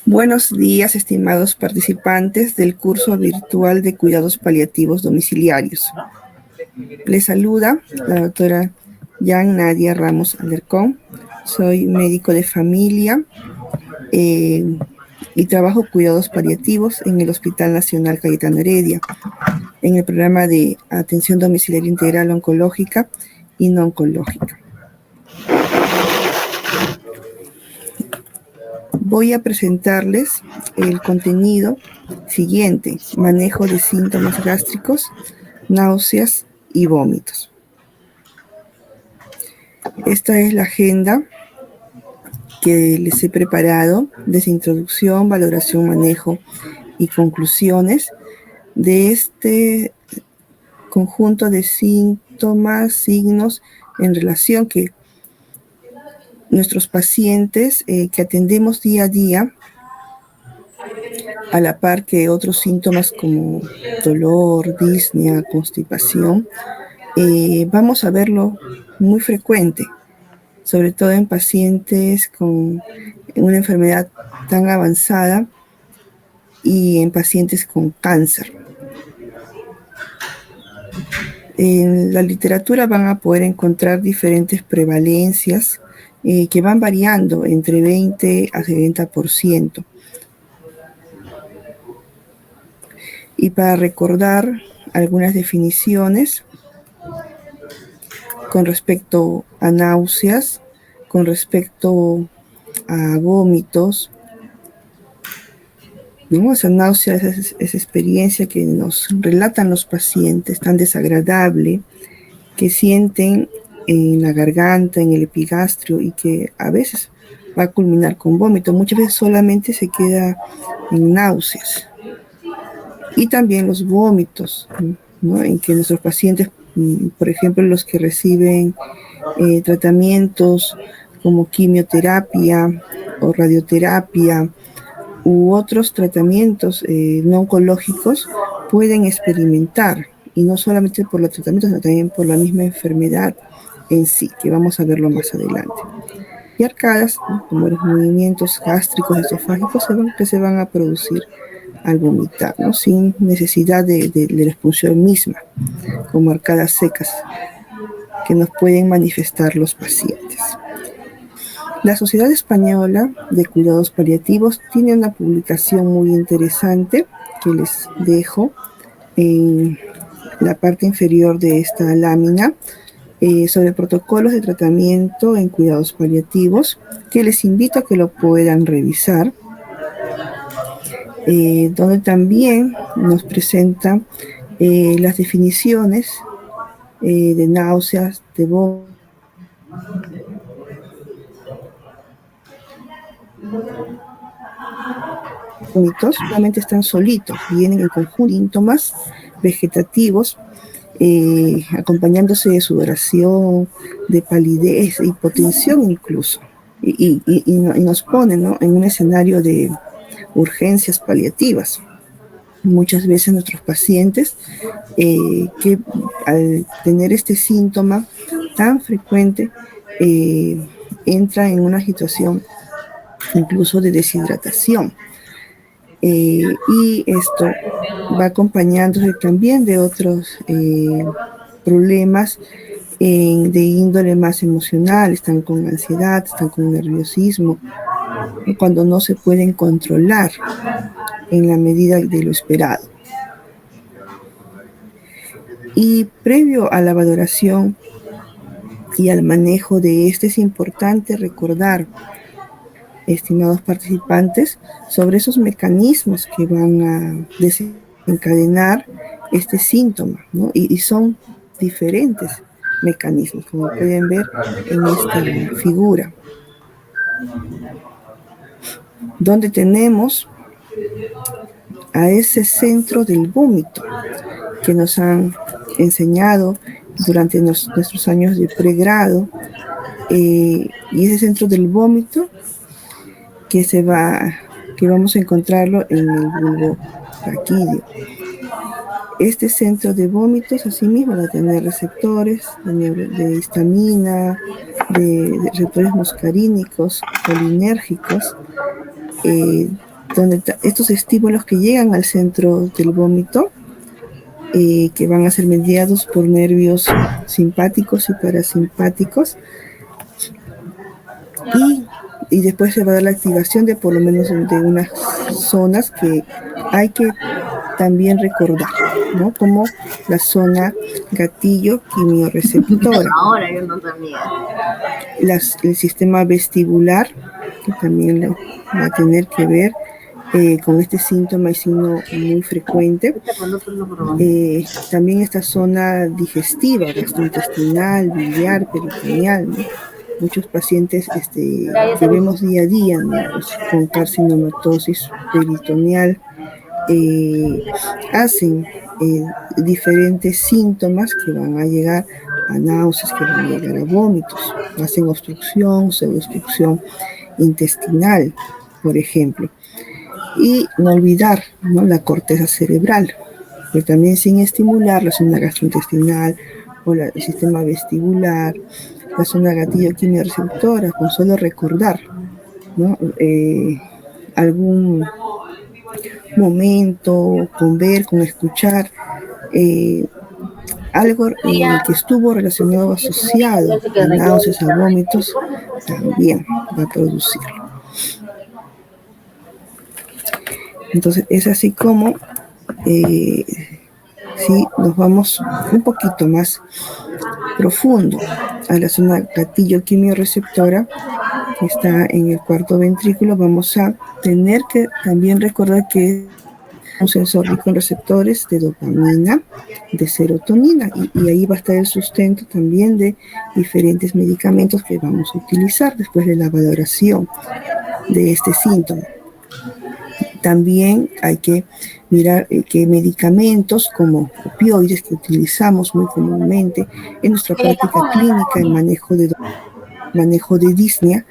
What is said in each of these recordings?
Buenos días, estimados participantes del curso virtual de cuidados paliativos domiciliarios. Les saluda la doctora Jan Nadia Ramos Alarcón. Soy médico de familia y trabajo cuidados paliativos en el Hospital Nacional Cayetano Heredia, en el programa de atención domiciliaria integral oncológica y no oncológica. Voy a presentarles el contenido siguiente: manejo de síntomas gástricos, náuseas y vómitos. Esta es la agenda que les he preparado desde introducción, valoración, manejo y conclusiones de este conjunto de síntomas, signos en relación que nuestros pacientes que atendemos día a día, a la par que otros síntomas como dolor, disnea, constipación, vamos a verlo muy frecuente, sobre todo en pacientes con una enfermedad tan avanzada y en pacientes con cáncer. En la literatura van a poder encontrar diferentes prevalencias que van variando entre 20 a 70%. Y para recordar algunas definiciones con respecto a náuseas, con respecto a vómitos, ¿no? Esa náusea es esa experiencia que nos relatan los pacientes tan desagradable que sienten en la garganta, en el epigastrio, y que a veces va a culminar con vómito. Muchas veces solamente se queda en náuseas. Y también los vómitos, ¿no? En que nuestros pacientes, por ejemplo, los que reciben tratamientos como quimioterapia o radioterapia u otros tratamientos no oncológicos, pueden experimentar, y no solamente por los tratamientos, sino también por la misma enfermedad en sí, que vamos a verlo más adelante. Y arcadas, ¿no? Como los movimientos gástricos, esofágicos, que se van a producir al vomitar, ¿no? Sin necesidad de la expulsión misma, como arcadas secas que nos pueden manifestar los pacientes. La Sociedad Española de Cuidados Paliativos tiene una publicación muy interesante que les dejo en la parte inferior de esta lámina sobre protocolos de tratamiento en cuidados paliativos, que les invito a que lo puedan revisar, donde también nos presenta las definiciones de náuseas, de vómitos. Solamente están solitos, vienen en conjunto síntomas vegetativos, acompañándose de sudoración, de palidez, hipotensión incluso, y nos ponen, ¿no?, en un escenario de urgencias paliativas. Muchas veces nuestros pacientes que al tener este síntoma tan frecuente entran en una situación incluso de deshidratación. Y esto va acompañándose también de otros problemas de índole más emocional. Están con ansiedad, están con nerviosismo, cuando no se pueden controlar en la medida de lo esperado. Y previo a la valoración y al manejo de este, es importante recordar, estimados participantes, sobre esos mecanismos que van a desencadenar este síntoma, ¿no? Y son diferentes mecanismos, como pueden ver en esta figura, donde tenemos a ese centro del vómito que nos han enseñado durante nuestros años de pregrado, y ese centro del vómito que vamos a encontrarlo en el bulbo raquídeo. Este centro de vómitos, asimismo, va a tener receptores de histamina, de receptores muscarínicos, colinérgicos, donde estos estímulos que llegan al centro del vómito, que van a ser mediados por nervios simpáticos y parasimpáticos, y después se va a dar la activación de por lo menos de unas zonas que hay que también recordar, ¿no? Como la zona gatillo quimiorreceptora. Ahora yo no sabía. El sistema vestibular, que también va a tener que ver con este síntoma y signo muy frecuente. También esta zona digestiva, gastrointestinal, biliar, peritoneal, ¿no? Muchos pacientes que vemos día a día, ¿no? Pues, con carcinomatosis peritoneal, hacen diferentes síntomas que van a llegar a náuseas, que van a llegar a vómitos, hacen obstrucción, pseudoobstrucción intestinal, por ejemplo. Y no olvidar, ¿no?, la corteza cerebral, pero también sin estimular la zona gastrointestinal o el sistema vestibular, la zona gatillo quimiorreceptora, con solo recordar, ¿no?, algún momento, con ver, con escuchar, algo que estuvo relacionado, asociado a náuseas, a vómitos, también va a producirlo. Entonces es así como si nos vamos un poquito más profundo a la zona gatillo quimiorreceptora, que está en el cuarto ventrículo, vamos a tener que también recordar que es un sensor rico en receptores de dopamina, de serotonina, y ahí va a estar el sustento también de diferentes medicamentos que vamos a utilizar después de la valoración de este síntoma. También hay que mirar que medicamentos como opioides, que utilizamos muy comúnmente en nuestra práctica clínica en manejo de disnea,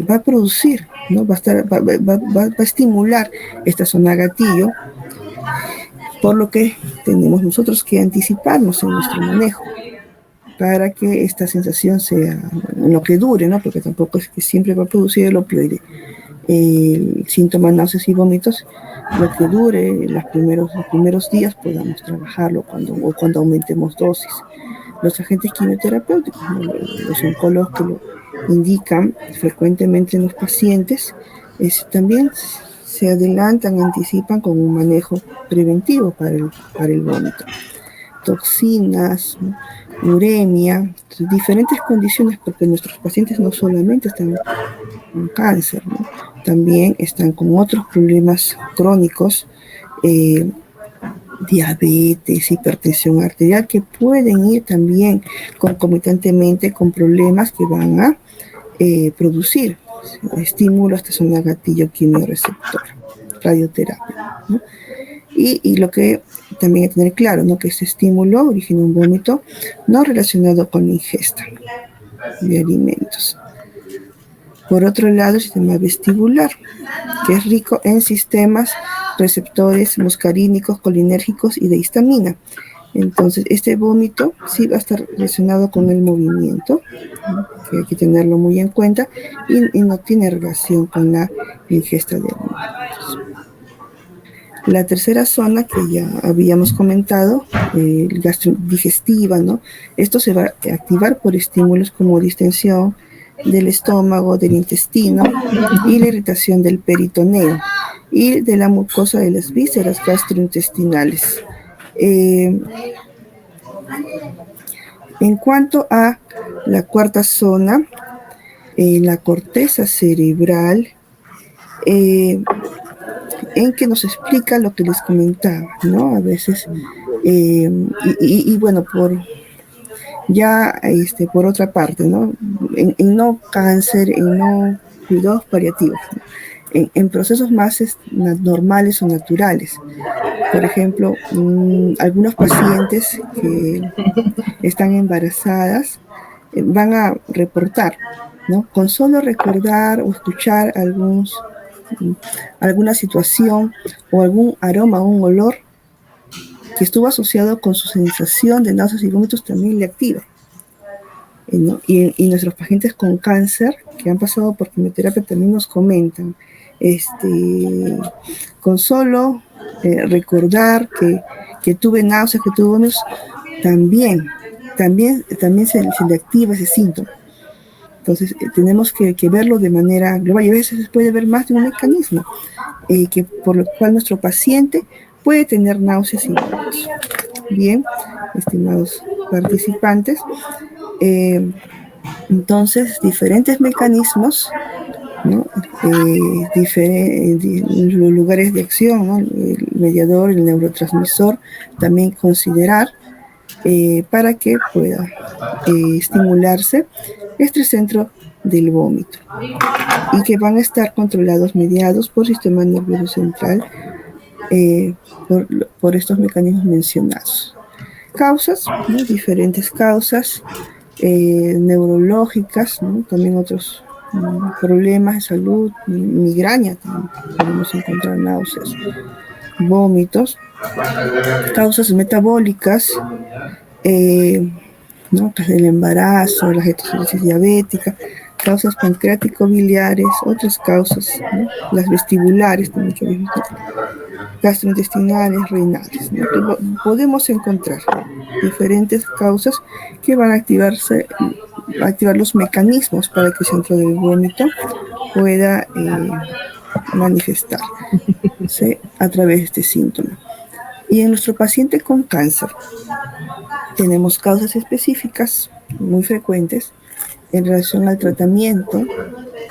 va a producir, ¿no? va a estimular esta zona gatillo, por lo que tenemos nosotros que anticiparnos en nuestro manejo para que esta sensación sea lo que dure, ¿no? Porque tampoco es que siempre va a producir el opioide el síntoma náuseas y vómitos, lo que dure los primeros días podamos trabajarlo cuando aumentemos dosis. Los agentes quimioterapéuticos, ¿no?, los oncólogos que lo indican frecuentemente en los pacientes, también se adelantan, anticipan con un manejo preventivo para el vómito. Toxinas, ¿no?, uremia, diferentes condiciones, porque nuestros pacientes no solamente están con cáncer, ¿no?, también están con otros problemas crónicos, diabetes, hipertensión arterial, que pueden ir también concomitantemente con problemas que van a producir estímulo a esta zona gatillo quimiorreceptor, radioterapia, ¿no? Y lo que también hay que tener claro, ¿no?, que este estímulo origina un vómito no relacionado con la ingesta de alimentos. Por otro lado, el sistema vestibular, que es rico en sistemas receptores muscarínicos, colinérgicos y de histamina. Entonces, este vómito sí va a estar relacionado con el movimiento, ¿no?, que hay que tenerlo muy en cuenta, y no tiene relación con la ingesta de alimentos. La tercera zona que ya habíamos comentado, gastrodigestiva, ¿no? Esto se va a activar por estímulos como distensión del estómago, del intestino y la irritación del peritoneo y de la mucosa de las vísceras gastrointestinales. En cuanto a la cuarta zona, la corteza cerebral, en que nos explica lo que les comentaba, ¿no? A veces, bueno, por otra parte, ¿no?, en no cáncer, en no cuidados paliativos, ¿no?, en procesos más normales o naturales. Por ejemplo, algunos pacientes que están embarazadas van a reportar, ¿no?, con solo recordar o escuchar alguna situación o algún aroma o un olor que estuvo asociado con su sensación de náuseas y vómitos, también le activa, ¿no? Y nuestros pacientes con cáncer que han pasado por quimioterapia también nos comentan con solo recordar que tuve náuseas, que tuve vómitos, también se le activa ese síntoma. Entonces, tenemos que verlo de manera global y a veces puede haber más de un mecanismo por lo cual nuestro paciente puede tener náuseas y vómitos. Bien, estimados participantes, entonces diferentes mecanismos, ¿no? Los lugares de acción, ¿no? El mediador, el neurotransmisor, también considerar para que pueda estimularse este centro del vómito y que van a estar controlados, mediados por el sistema nervioso central por estos mecanismos mencionados. Causas, ¿no? Diferentes causas neurológicas, ¿no? También otros problemas de salud, migraña, también podemos encontrar náuseas, vómitos, causas metabólicas, ¿no? El embarazo, la gestación diabética, causas pancreático-biliares, otras causas, ¿no? Las vestibulares, también, gastrointestinales, renales, ¿no? Podemos encontrar diferentes causas que van a activar los mecanismos para que el centro del vómito pueda manifestarse a través de este síntoma. Y en nuestro paciente con cáncer tenemos causas específicas muy frecuentes en relación al tratamiento,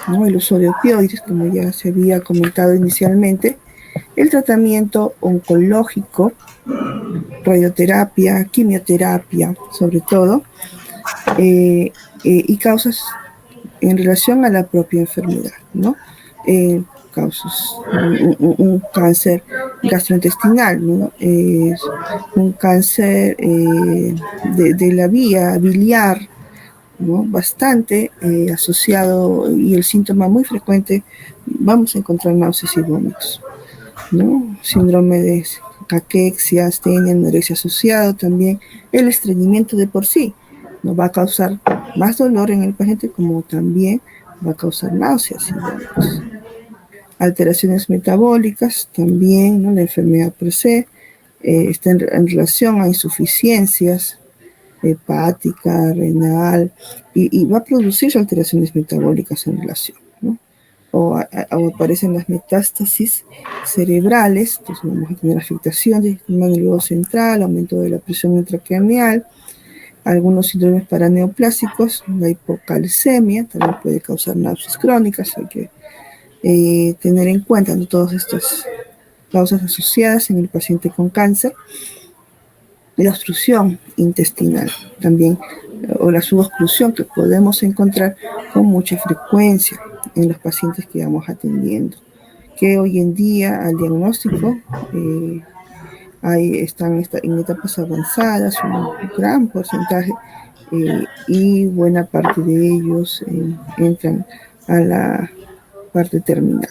¿no? El uso de opioides, como ya se había comentado inicialmente, el tratamiento oncológico, radioterapia, quimioterapia, sobre todo, y causas en relación a la propia enfermedad, ¿no? Causas, un cáncer gastrointestinal, ¿no? Un cáncer de la vía biliar, ¿no? Bastante asociado, y el síntoma muy frecuente, vamos a encontrar náuseas y vómitos, ¿no? Síndrome de caquexia, astenia, anorexia asociado también, el estreñimiento de por sí, nos va a causar más dolor en el paciente, como también va a causar náuseas y vómitos. Alteraciones metabólicas también, ¿no? La enfermedad per se está en relación a insuficiencias hepática, renal, y va a producir alteraciones metabólicas en relación, ¿no? O aparecen las metástasis cerebrales, entonces vamos a tener afectación del sistema nervioso central, aumento de la presión intracraneal, algunos síndromes paraneoplásicos, la hipocalcemia también puede causar náuseas crónicas. Hay que tener en cuenta, ¿no? Todas estas causas asociadas en el paciente con cáncer. La obstrucción intestinal también, o la suboclusión, que podemos encontrar con mucha frecuencia en los pacientes que vamos atendiendo, que hoy en día al diagnóstico están en etapas avanzadas, un gran porcentaje, y buena parte de ellos entran a la parte terminal.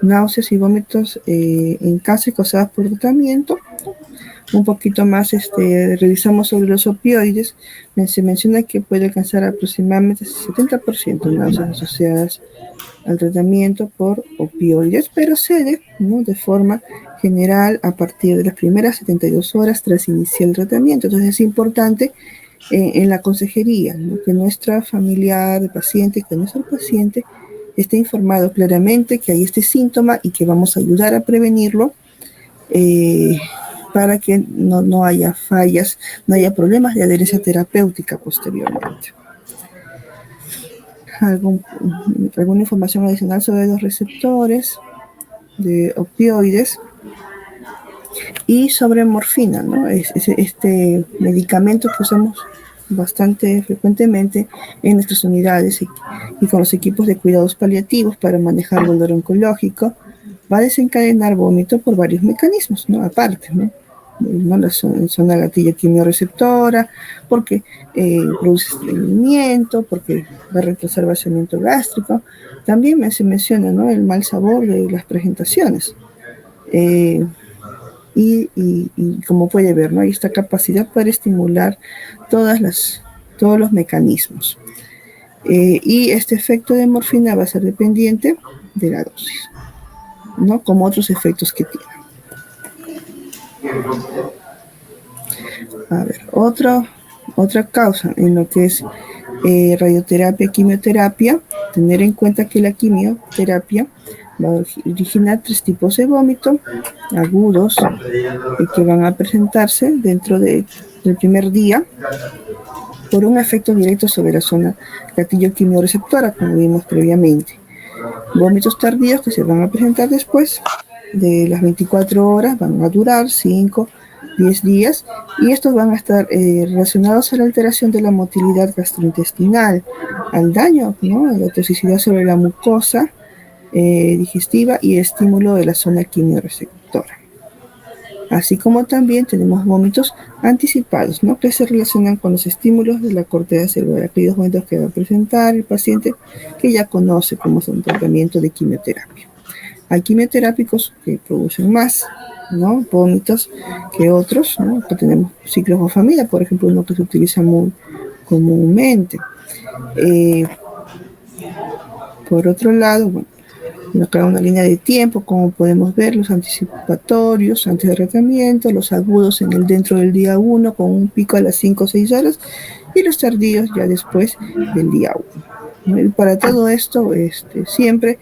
Náuseas y vómitos en cáncer causadas por tratamiento. Un poquito más revisamos sobre los opioides. Se menciona que puede alcanzar aproximadamente 70% de náuseas asociadas al tratamiento por opioides, pero cede, ¿no? De forma general a partir de las primeras 72 horas tras iniciar el tratamiento. Entonces es importante en la consejería, ¿no? Que nuestra familiar de paciente, que nuestro paciente esté informado claramente que hay este síntoma y que vamos a ayudar a prevenirlo, para que no haya fallas, no haya problemas de adherencia terapéutica posteriormente. Alguna información adicional sobre los receptores de opioides y sobre morfina, ¿no? Este medicamento que usamos bastante frecuentemente en nuestras unidades y con los equipos de cuidados paliativos para manejar el dolor oncológico, va a desencadenar vómito por varios mecanismos, ¿no? Aparte, ¿no? La zona gatillo quimioreceptora, porque produce estreñimiento, porque va a retrasar vaciamiento gástrico. También se menciona, ¿no? El mal sabor de las presentaciones. Y como puede ver, ¿no? Hay esta capacidad para estimular todos los mecanismos. Y este efecto de morfina va a ser dependiente de la dosis. ¿no? Como otros efectos que tiene. A ver, otra causa en lo que es radioterapia, quimioterapia, tener en cuenta que la quimioterapia va a originar 3 tipos de vómito agudos que van a presentarse dentro del primer día por un efecto directo sobre la zona gatillo quimioreceptora, como vimos previamente. Vómitos tardíos que se van a presentar después de las 24 horas, van a durar 5, 10 días, y estos van a estar relacionados a la alteración de la motilidad gastrointestinal, al daño, ¿no?, a la toxicidad sobre la mucosa digestiva y estímulo de la zona quimioreceptora. Así como también tenemos vómitos anticipados, ¿no?, que se relacionan con los estímulos de la corteza cerebral, aquellos vómitos que va a presentar el paciente que ya conoce como es un tratamiento de quimioterapia. Hay quimioterápicos que producen más, ¿no?, vómitos que otros, ¿no? Que tenemos ciclofosfamida, por ejemplo, uno que se utiliza muy comúnmente. Por otro lado, bueno, acá una línea de tiempo, como podemos ver, los anticipatorios antes del tratamiento, los agudos dentro del día 1 con un pico a las 5 o 6 horas y los tardíos ya después del día 1. Y para todo esto siempre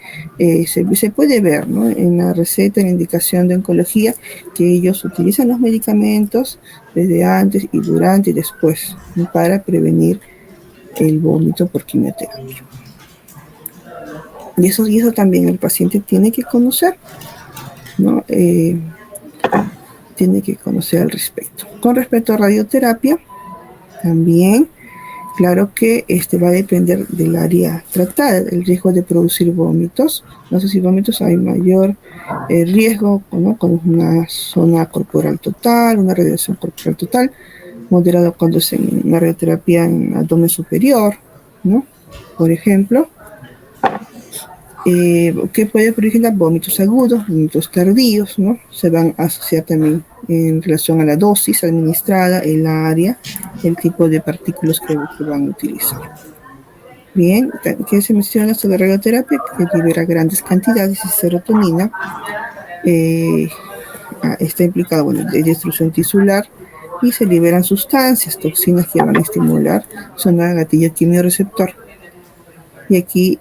se puede ver, ¿no?, en la receta, en la indicación de oncología, que ellos utilizan los medicamentos desde antes y durante y después, ¿no?, para prevenir el vómito por quimioterapia. Y eso también el paciente tiene que conocer, ¿no? Tiene que conocer al respecto. Con respecto a radioterapia, también, claro que va a depender del área tratada, el riesgo de producir vómitos. No sé si vómitos hay mayor riesgo, ¿no?, con una zona corporal total, una radiación corporal total, moderado cuando es en una radioterapia en abdomen superior, ¿no?, por ejemplo. Que puede originar vómitos agudos, vómitos tardíos, ¿no? Se van a asociar también en relación a la dosis administrada, el área, el tipo de partículas que van a utilizar. Bien, ¿qué se menciona sobre la radioterapia? Que libera grandes cantidades de serotonina, está implicada, bueno, de destrucción tisular, y se liberan sustancias, toxinas que van a estimular zona gatillo quimioreceptor. Y aquí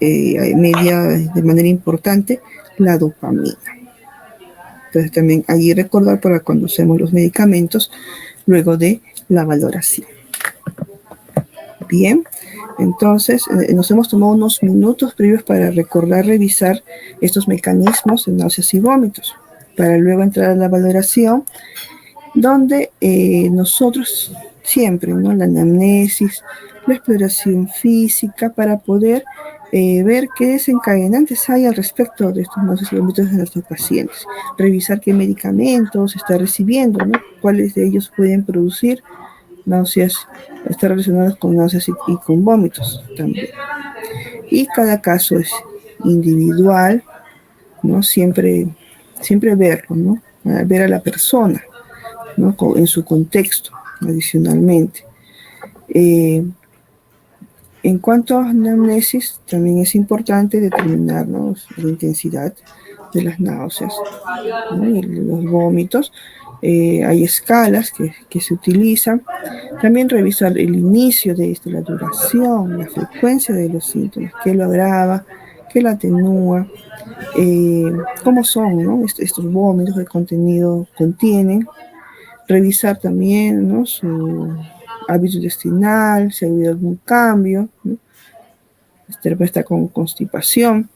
media de manera importante la dopamina. Entonces también allí recordar para cuando usemos los medicamentos luego de la valoración. Bien, entonces nos hemos tomado unos minutos previos para recordar, revisar estos mecanismos de náuseas y vómitos, para luego entrar a la valoración, donde nosotros siempre, ¿no?, la anamnesis, la exploración física, para poder ver qué desencadenantes hay al respecto de estos náuseas y vómitos de nuestros pacientes, revisar qué medicamentos está recibiendo, ¿no?, cuáles de ellos pueden producir náuseas, están relacionados con náuseas y con vómitos también. Y cada caso es individual, ¿no?, siempre verlo, ¿no?, ver a la persona, ¿no?, en su contexto, adicionalmente. En cuanto a anamnesis, también es importante determinar, ¿no?, la intensidad de las náuseas, ¿no?, y los vómitos. Hay escalas que se utilizan. También revisar el inicio de la duración, la frecuencia de los síntomas, qué lo agrava, qué lo atenúa, cómo son, ¿no?, estos vómitos, qué contenido contienen. Revisar también, ¿no?, su hábito intestinal, si ha habido algún cambio, ¿no?, está con constipación.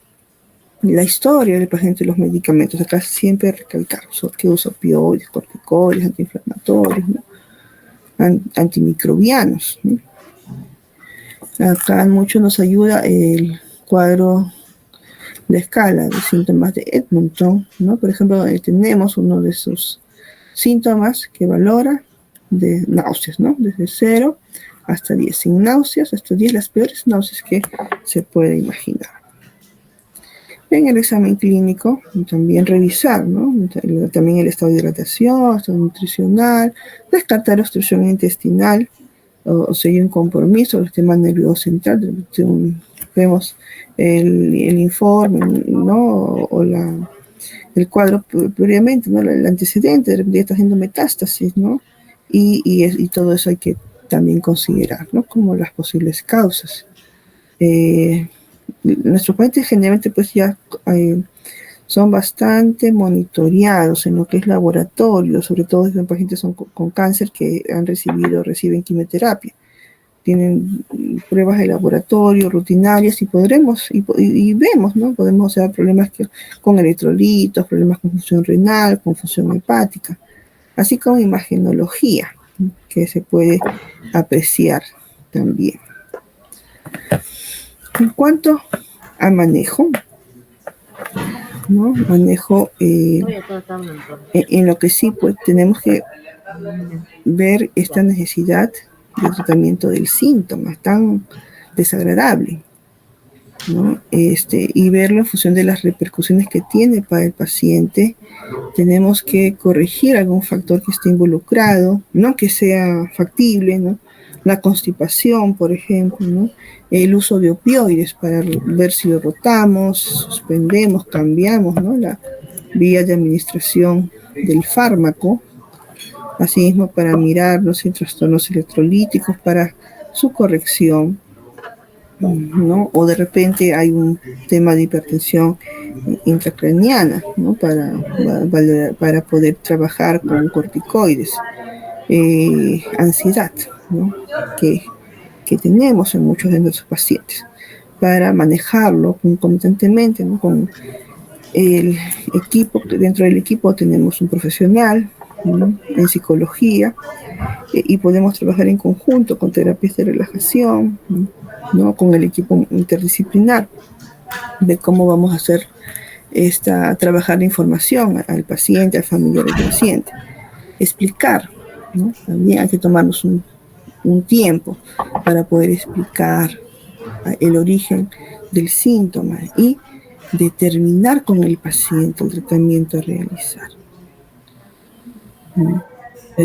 La historia del paciente y los medicamentos. Acá siempre recalcar que usa opioides, corticoides, antiinflamatorios, ¿no?, antimicrobianos, ¿no? Acá mucho nos ayuda el cuadro, la escala de síntomas de Edmonton, ¿no? Por ejemplo, tenemos uno de esos síntomas que valora de náuseas, ¿no?, desde 0 hasta 10. Sin náuseas, hasta 10 las peores náuseas que se puede imaginar. En el examen clínico, también revisar, ¿no?, también el estado de hidratación, estado nutricional, descartar obstrucción intestinal, o si hay un compromiso del sistema nervioso central. Vemos el informe, ¿no?, o la el cuadro previamente, ¿no? El antecedente, de repente está haciendo metástasis, ¿no? Y todo eso hay que también considerar, ¿no? Como las posibles causas. Nuestros pacientes generalmente pues ya son bastante monitoreados en lo que es laboratorio, sobre todo si son pacientes con cáncer que reciben quimioterapia. Tienen pruebas de laboratorio rutinarias y vemos, ¿no? Podemos hacer problemas con electrolitos, problemas con función renal, con función hepática, así como imagenología, ¿no? Que se puede apreciar también. En cuanto a manejo, ¿no? Manejo en lo que sí, pues tenemos que ver esta necesidad de tratamiento del síntoma tan desagradable, ¿no? Y verlo en función de las repercusiones que tiene para el paciente. Tenemos que corregir algún factor que esté involucrado, no que sea factible, ¿no? La constipación, por ejemplo, ¿no? El uso de opioides para ver si lo rotamos, suspendemos, cambiamos, ¿no? La vía de administración del fármaco. Asimismo, para mirar los trastornos electrolíticos, para su corrección, ¿no? O de repente hay un tema de hipertensión intracraniana, ¿no? Para poder trabajar con corticoides. Ansiedad, ¿no? que tenemos en muchos de nuestros pacientes, para manejarlo concomitantemente, ¿no? Con el equipo. Dentro del equipo tenemos un profesional, ¿no? En psicología, y podemos trabajar en conjunto con terapias de relajación, ¿no? Con el equipo interdisciplinar, de cómo vamos a hacer trabajar la información al paciente, al familiar del paciente. Explicar, ¿no? También hay que tomarnos un tiempo para poder explicar el origen del síntoma y determinar con el paciente el tratamiento a realizar.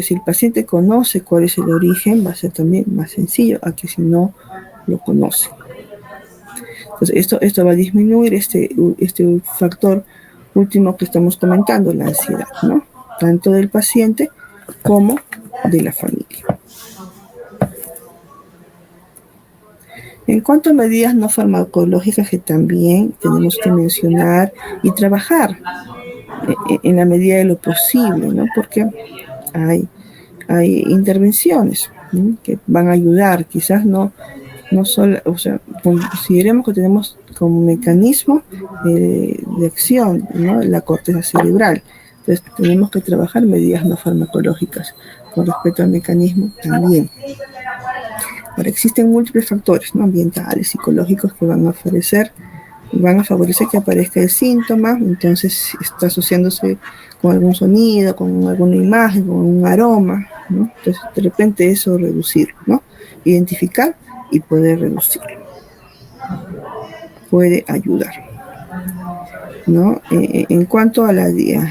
Si el paciente conoce cuál es el origen, va a ser también más sencillo a que si no lo conoce. Entonces, esto va a disminuir este factor último que estamos comentando, la ansiedad, ¿no? Tanto del paciente como de la familia. En cuanto a medidas no farmacológicas que también tenemos que mencionar y trabajar en la medida de lo posible, ¿no? Porque hay intervenciones, ¿no? Que van a ayudar, quizás no solo, o sea, consideremos que tenemos como mecanismo de acción, ¿no? La corteza cerebral. Entonces tenemos que trabajar medidas no farmacológicas con respecto al mecanismo también. Ahora, existen múltiples factores, ¿no? Ambientales, psicológicos, que van a favorecer que aparezca el síntoma. Entonces está asociándose con algún sonido, con alguna imagen, con un aroma, ¿no? Entonces de repente eso reducirlo, ¿no? Identificar y poder reducirlo. Puede ayudar, ¿no? En cuanto a lo de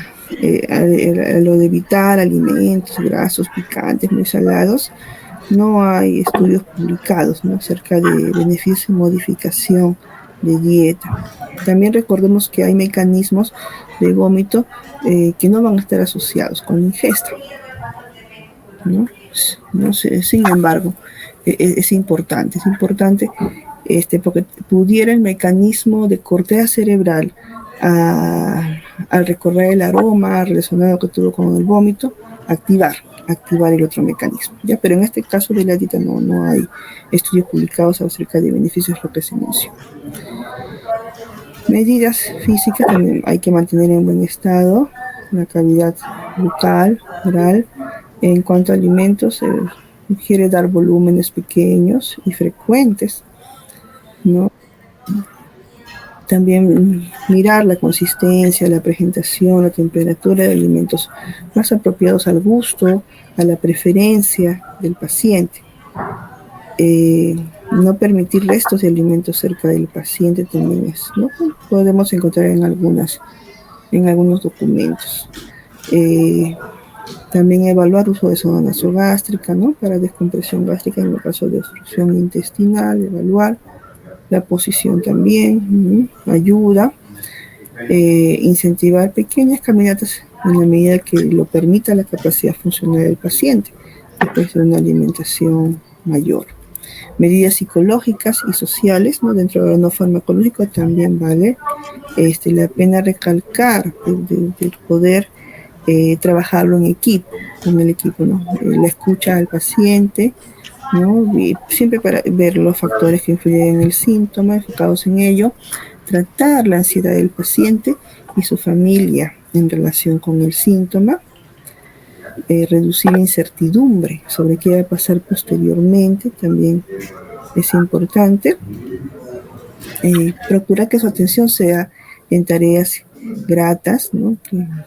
evitar alimentos grasos, picantes, muy salados, no hay estudios publicados, ¿no? Acerca de beneficios y modificación de dieta. También recordemos que hay mecanismos de vómito que no van a estar asociados con la ingesta, ¿no? No sé, sin embargo, es importante porque pudiera el mecanismo de corteza cerebral al recorrer el aroma relacionado que tuvo con el vómito, activar el otro mecanismo, ¿ya? Pero en este caso de la dieta no hay estudios publicados acerca de beneficios, lo que se menciona. Medidas físicas también hay que mantener en buen estado la cavidad bucal, oral. En cuanto a alimentos, se sugiere dar volúmenes pequeños y frecuentes, ¿no? También mirar la consistencia, la presentación, la temperatura de alimentos más apropiados al gusto, a la preferencia del paciente. No permitir restos de alimentos cerca del paciente también ¿no? Podemos encontrar en algunos documentos. También evaluar uso de sonda nasogástrica, ¿no? Para descompresión gástrica en el caso de obstrucción intestinal, evaluar la posición también, ayuda. incentivar pequeñas caminatas en la medida que lo permita la capacidad funcional del paciente, después de una alimentación mayor. Medidas psicológicas y sociales, ¿no? Dentro de lo no farmacológico también vale la pena recalcar de poder trabajarlo en equipo, con el equipo, ¿no? La escucha al paciente, ¿no? Y siempre para ver los factores que influyen en el síntoma, enfocados en ello, tratar la ansiedad del paciente y su familia en relación con el síntoma, reducir incertidumbre sobre qué va a pasar posteriormente, también es importante. Procurar que su atención sea en tareas gratas, ¿no?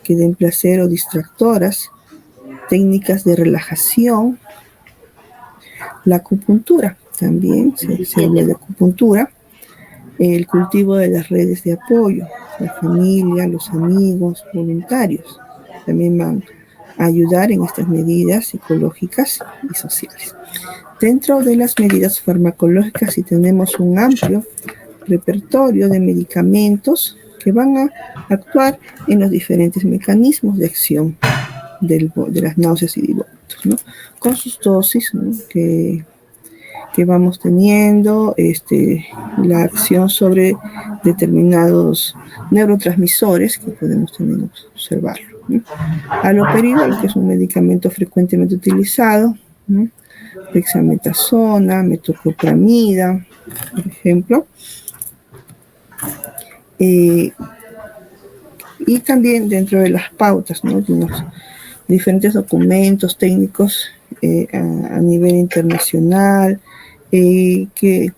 que den placer o distractoras, técnicas de relajación, la acupuntura, también se habla de acupuntura, el cultivo de las redes de apoyo, la familia, los amigos, voluntarios, también van a ayudar en estas medidas psicológicas y sociales. Dentro de las medidas farmacológicas, si tenemos un amplio repertorio de medicamentos que van a actuar en los diferentes mecanismos de acción de las náuseas y de vómitos, ¿no? Con sus dosis, ¿no? que vamos teniendo, la acción sobre determinados neurotransmisores que podemos también observarlo, ¿no? Haloperidol, que es un medicamento frecuentemente utilizado, ¿no? Dexametasona, metoclopramida, por ejemplo. Y también dentro de las pautas, ¿no? De unos diferentes documentos técnicos a nivel internacional que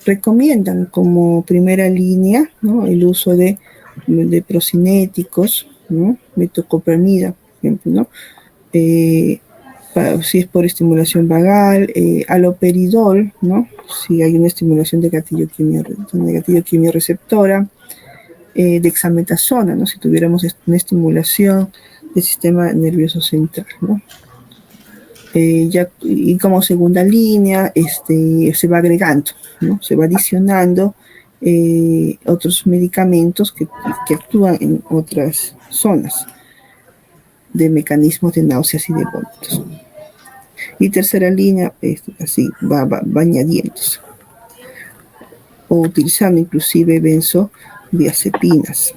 recomiendan como primera línea, ¿no? El uso de procinéticos, ¿no? Metoclopramida, por ejemplo, ¿no? Si es por estimulación vagal, haloperidol, ¿no? Si hay una estimulación de gatillo quimioreceptora, dexametasona, ¿no? Si tuviéramos una estimulación del sistema nervioso central, ¿no? Y como segunda línea, se va agregando, ¿no? Se va adicionando otros medicamentos que actúan en otras zonas de mecanismos de náuseas y de vómitos. Y tercera línea, así va añadiéndose. O utilizando inclusive benzodiazepinas.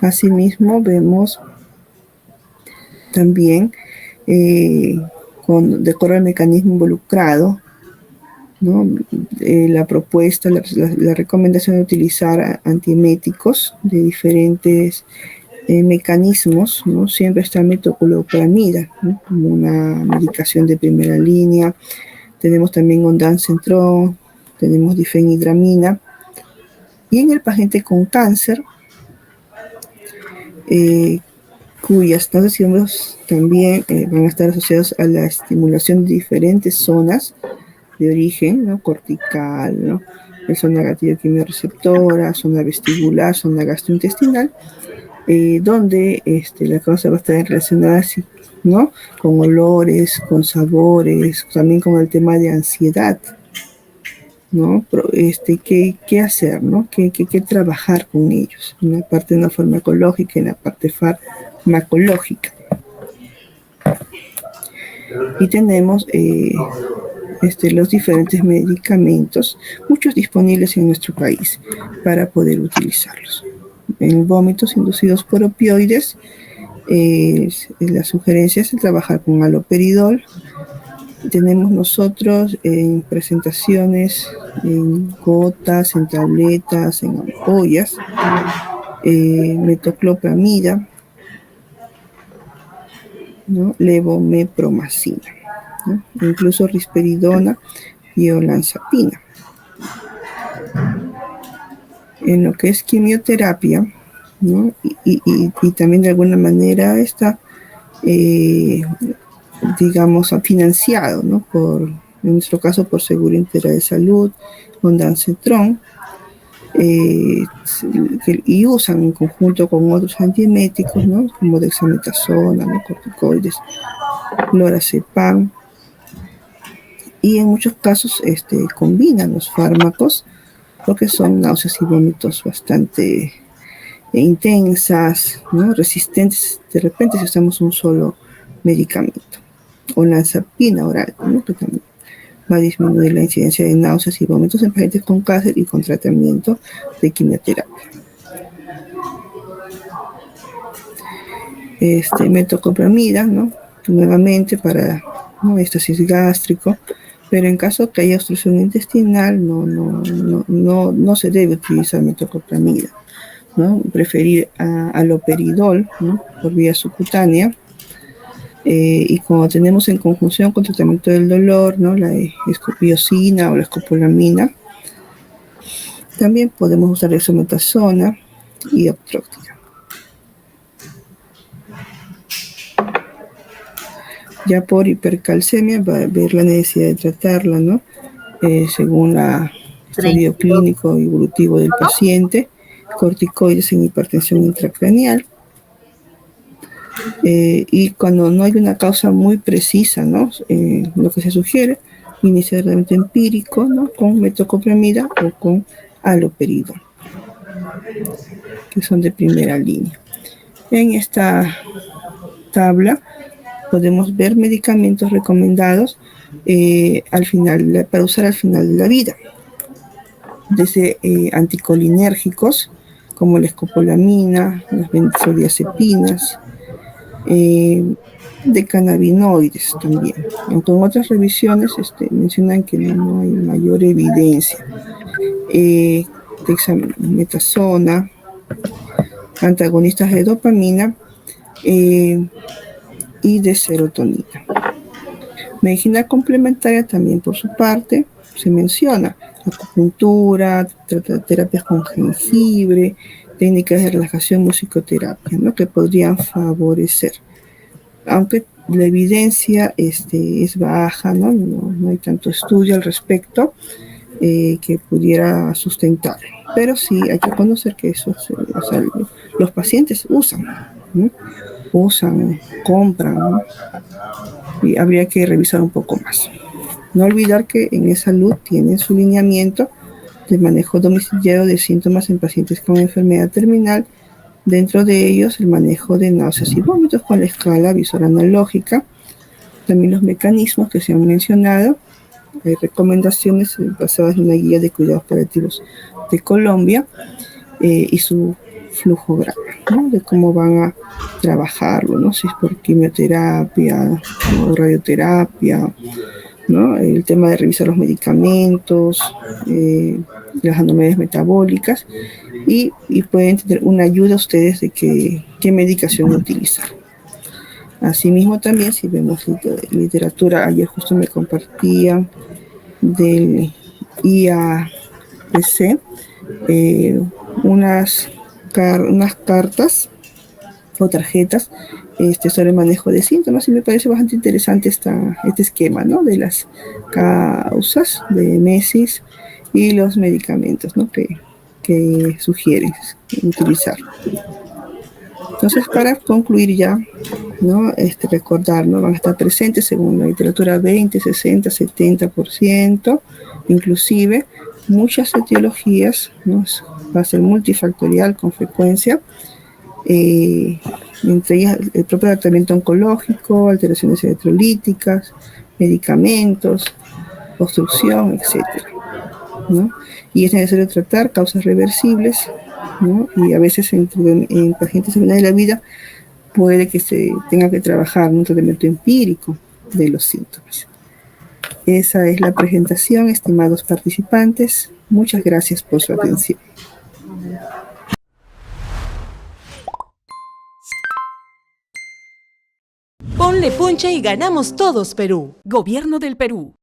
Asimismo, vemos también, de acuerdo al mecanismo involucrado, ¿no? La propuesta, la recomendación de utilizar antieméticos de diferentes mecanismos, ¿no? Siempre está metoclopramida, ¿no? Como una medicación de primera línea. Tenemos también ondansetron, tenemos difenhidramina. Y en el paciente con cáncer, cuyas náuseas también van a estar asociados a la estimulación de diferentes zonas de origen, ¿no? Cortical, ¿no? Zona gatillo quimioreceptora, zona vestibular, zona gastrointestinal, donde la causa va a estar relacionada, ¿no? Con olores, con sabores, también con el tema de ansiedad, ¿no? ¿Qué hacer, ¿no? ¿Qué trabajar con ellos? En la parte no farmacológica, en la parte farmacológica. Y tenemos los diferentes medicamentos, muchos disponibles en nuestro país, para poder utilizarlos. En vómitos inducidos por opioides, la sugerencia es trabajar con haloperidol. Tenemos nosotros en presentaciones en gotas, en tabletas, en ampollas, metoclopramida, ¿no? Levomepromacina, ¿no? Incluso risperidona y olanzapina. En lo que es quimioterapia, ¿no? y también de alguna manera está, digamos, financiado, ¿no? En nuestro caso por Seguro Integral de Salud, ondansetron, y usan en conjunto con otros antieméticos, ¿no? Como dexametasona, ¿no? Corticoides, lorazepam, y en muchos casos combinan los fármacos porque son náuseas y vómitos bastante intensas, ¿no? Resistentes de repente si usamos un solo medicamento o lanzapina oral, ¿no? Que también va a disminuir la incidencia de náuseas y vómitos en pacientes con cáncer y con tratamiento de quimioterapia. Metoclopramida, ¿no? Nuevamente para éxtasis gástrico, pero en caso que haya obstrucción intestinal no se debe utilizar metoclopramida, ¿no? Preferir aloperidol, ¿no? Por vía subcutánea. Y cuando tenemos en conjunción con tratamiento del dolor, ¿no? La escopiosina o la escopolamina, también podemos usar dexametasona y aptróctica. Ya por hipercalcemia va a haber la necesidad de tratarla, ¿no? Según el estadio clínico y evolutivo del paciente, corticoides en hipertensión intracraneal. Y cuando no hay una causa muy precisa, ¿no? Lo que se sugiere, iniciar tratamiento empírico, ¿no? Con metoclopramida o con aloperidol, que son de primera línea. En esta tabla podemos ver medicamentos recomendados para usar al final de la vida, desde anticolinérgicos como la escopolamina, las benzodiazepinas, de cannabinoides también, aunque en otras revisiones mencionan que no hay mayor evidencia. Dexametasona, antagonistas de dopamina y de serotonina. Medicina complementaria también por su parte se menciona acupuntura, terapias con jengibre, técnicas de relajación, musicoterapia, ¿no? Que podrían favorecer, aunque la evidencia es baja, no hay tanto estudio al respecto que pudiera sustentar, pero sí hay que conocer que eso, o sea, los pacientes usan, ¿no? Compran, ¿no? Y habría que revisar un poco más. No olvidar que en eSalud tienen su lineamiento de manejo domiciliario de síntomas en pacientes con enfermedad terminal, dentro de ellos el manejo de náuseas y vómitos con la escala visual analógica, también los mecanismos que se han mencionado. Hay recomendaciones basadas en una guía de cuidados paliativos de Colombia y su flujograma, ¿no? De cómo van a trabajarlo, ¿no? Si es por quimioterapia o radioterapia, ¿no? El tema de revisar los medicamentos, las anomalias metabólicas y pueden tener una ayuda ustedes de qué medicación utilizar. Asimismo también si vemos literatura, ayer justo me compartían del IAPC unas cartas o tarjetas sobre el manejo de síntomas y me parece bastante interesante este esquema, ¿no? De las causas de mesis y los medicamentos, ¿no? que sugieren utilizar. Entonces, para concluir ya, ¿no? Recordar, ¿no? Van a estar presentes según la literatura 20, 60, 70%, inclusive muchas etiologías, ¿no? Va a ser multifactorial con frecuencia, entre ellas el propio tratamiento oncológico, alteraciones electrolíticas, medicamentos, obstrucción, etcétera, ¿no? Y es necesario tratar causas reversibles, ¿no? Y a veces en pacientes en final de la vida puede que se tenga que trabajar un tratamiento empírico de los síntomas. Esa es la presentación, estimados participantes. Muchas gracias por su atención. Ponle punche y ganamos todos, Perú. Gobierno del Perú.